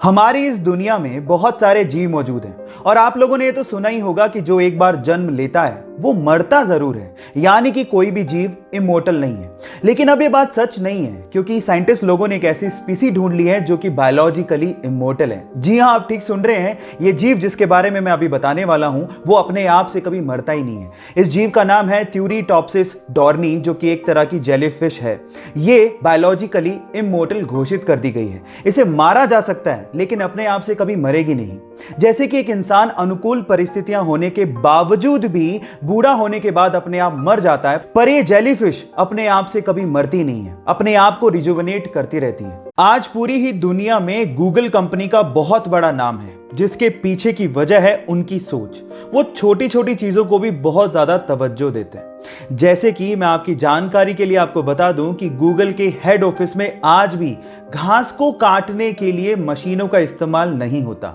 हमारी इस दुनिया में बहुत सारे जीव मौजूद हैं और आप लोगों ने ये तो सुना ही होगा कि जो एक बार जन्म लेता है वो मरता जरूर है, यानी कि कोई भी जीव इमोर्टल नहीं है। लेकिन अब ये बात सच नहीं है, क्योंकि साइंटिस्ट लोगों ने एक ऐसी स्पीसी ढूंढ ली है जो कि बायोलॉजिकली इमोर्टल है। जी हाँ, आप ठीक सुन रहे हैं, ये जीव जिसके बारे में मैं अभी बताने वाला हूं वो अपने आप से कभी मरता ही नहीं है। इस जीव का नाम है ट्यूरीटॉप्सिस डॉर्नी, जो कि एक तरह की जेलीफिश है। ये बायोलॉजिकली इमोर्टल घोषित कर दी गई है। इसे मारा जा सकता है लेकिन अपने आप से कभी मरेगी नहीं। जैसे कि एक इंसान अनुकूल परिस्थितियां होने के बावजूद भी बूढ़ा होने के बाद अपने आप मर जाता है, पर ये जेलीफिश अपने आप से कभी मरती नहीं है, अपने आप को रिजुविनेट करती रहती है। आज पूरी ही दुनिया में गूगल कंपनी का बहुत बड़ा नाम है, जिसके पीछे की वजह है उनकी सोच। वो छोटी छोटी चीजों को भी बहुत ज्यादा तवज्जो देते हैं। जैसे कि मैं आपकी जानकारी के लिए आपको बता दूं कि गूगल के हेड ऑफिस में आज भी घास को काटने के लिए मशीनों का इस्तेमाल नहीं होता।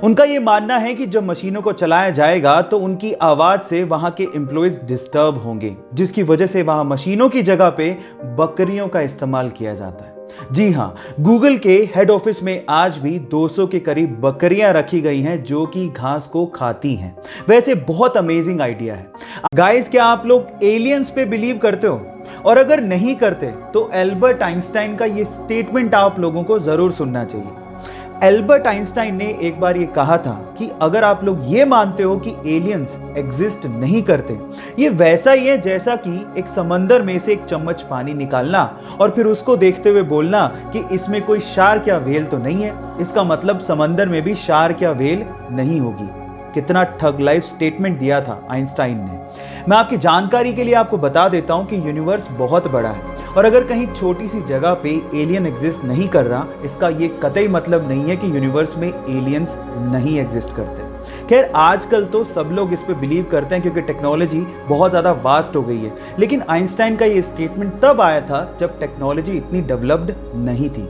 उनका यह मानना है कि जब मशीनों को चलाया जाएगा तो उनकी आवाज से वहां के एम्प्लॉइज डिस्टर्ब होंगे, जिसकी वजह से वहां मशीनों की जगह पे बकरियों का इस्तेमाल किया जाता है। जी हां, गूगल के हेड ऑफिस में आज भी 200 के करीब बकरियां रखी गई हैं जो कि घास को खाती हैं। वैसे बहुत अमेजिंग आइडिया है। गाइस, क्या आप लोग एलियंस पे बिलीव करते हो? और अगर नहीं करते तो एल्बर्ट आइंस्टाइन का ये स्टेटमेंट आप लोगों को जरूर सुनना चाहिए। एल्बर्ट आइंस्टाइन ने एक बार ये कहा था कि अगर आप लोग ये मानते हो कि एलियंस एग्जिस्ट नहीं करते, ये वैसा ही है जैसा कि एक समंदर में से एक चम्मच पानी निकालना और फिर उसको देखते हुए बोलना कि इसमें कोई शार्क या व्हेल तो नहीं है। इसका मतलब समंदर में भी शार्क या व्हेल नहीं होगी। कितना ठग लाइफ स्टेटमेंट दिया था आइंस्टाइन ने। मैं आपकी जानकारी के लिए आपको बता देता हूं कि यूनिवर्स बहुत बड़ा है और अगर कहीं छोटी सी जगह पे एलियन एग्जिस्ट नहीं कर रहा, इसका ये कतई मतलब नहीं है कि यूनिवर्स में एलियंस नहीं एग्जिस्ट करते। खैर, आजकल तो सब लोग इस पे बिलीव करते हैं क्योंकि टेक्नोलॉजी बहुत ज़्यादा वास्ट हो गई है। लेकिन आइंस्टाइन का ये स्टेटमेंट तब आया था जब टेक्नोलॉजी इतनी डेवलप्ड नहीं थी।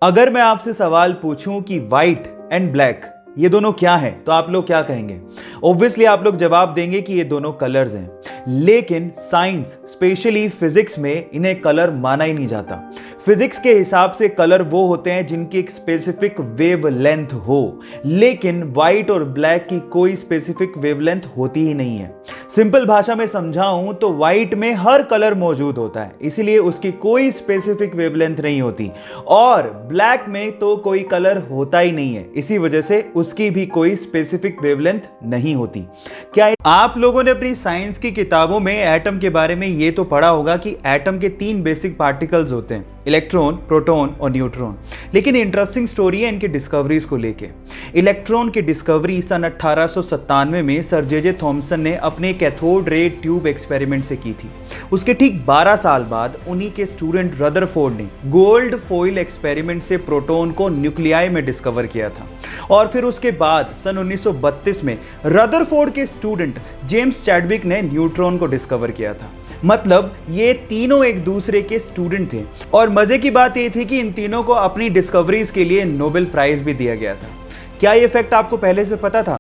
अगर मैं आपसे सवाल पूछूं कि व्हाइट एंड ब्लैक ये दोनों क्या हैं, तो आप लोग क्या कहेंगे? ऑब्वियसली आप लोग जवाब देंगे कि ये दोनों कलर्स हैं। लेकिन साइंस, स्पेशली फिजिक्स में इन्हें कलर माना ही नहीं जाता। फिजिक्स के हिसाब से कलर वो होते हैं जिनकी एक स्पेसिफिक वेव लेंथ हो, लेकिन व्हाइट और ब्लैक की कोई स्पेसिफिक वेव लेंथ होती ही नहीं है। सिंपल भाषा में समझाऊं तो व्हाइट में हर कलर मौजूद होता है, इसीलिए उसकी कोई स्पेसिफिक वेवलेंथ नहीं होती, और ब्लैक में तो कोई कलर होता ही नहीं है, इसी वजह से उसकी भी कोई स्पेसिफिक वेवलेंथ नहीं होती। क्या आप लोगों ने अपनी साइंस की किताबों में एटम के बारे में ये तो पढ़ा होगा कि एटम के 3 बेसिक पार्टिकल्स होते हैं, इलेक्ट्रॉन, प्रोटॉन और न्यूट्रॉन। लेकिन इंटरेस्टिंग स्टोरी है इनकी डिस्कवरीज को लेके। इलेक्ट्रॉन की डिस्कवरी सन 1897 में सर जे थॉमसन ने अपने कैथोड रे ट्यूब एक्सपेरिमेंट से की थी। उसके ठीक 12 साल बाद उन्हीं के स्टूडेंट रदरफोर्ड ने गोल्ड फॉइल एक्सपेरिमेंट से प्रोटॉन को न्यूक्लियाई में डिस्कवर किया था। और फिर उसके बाद सन 1932 में रदरफोर्ड के स्टूडेंट जेम्स चैडविक ने न्यूट्रॉन को डिस्कवर किया था। मतलब ये तीनों एक दूसरे के स्टूडेंट थे। और मजे की बात ये थी कि इन तीनों को अपनी डिस्कवरीज के लिए नोबेल प्राइज भी दिया गया था। क्या ये फैक्ट आपको पहले से पता था?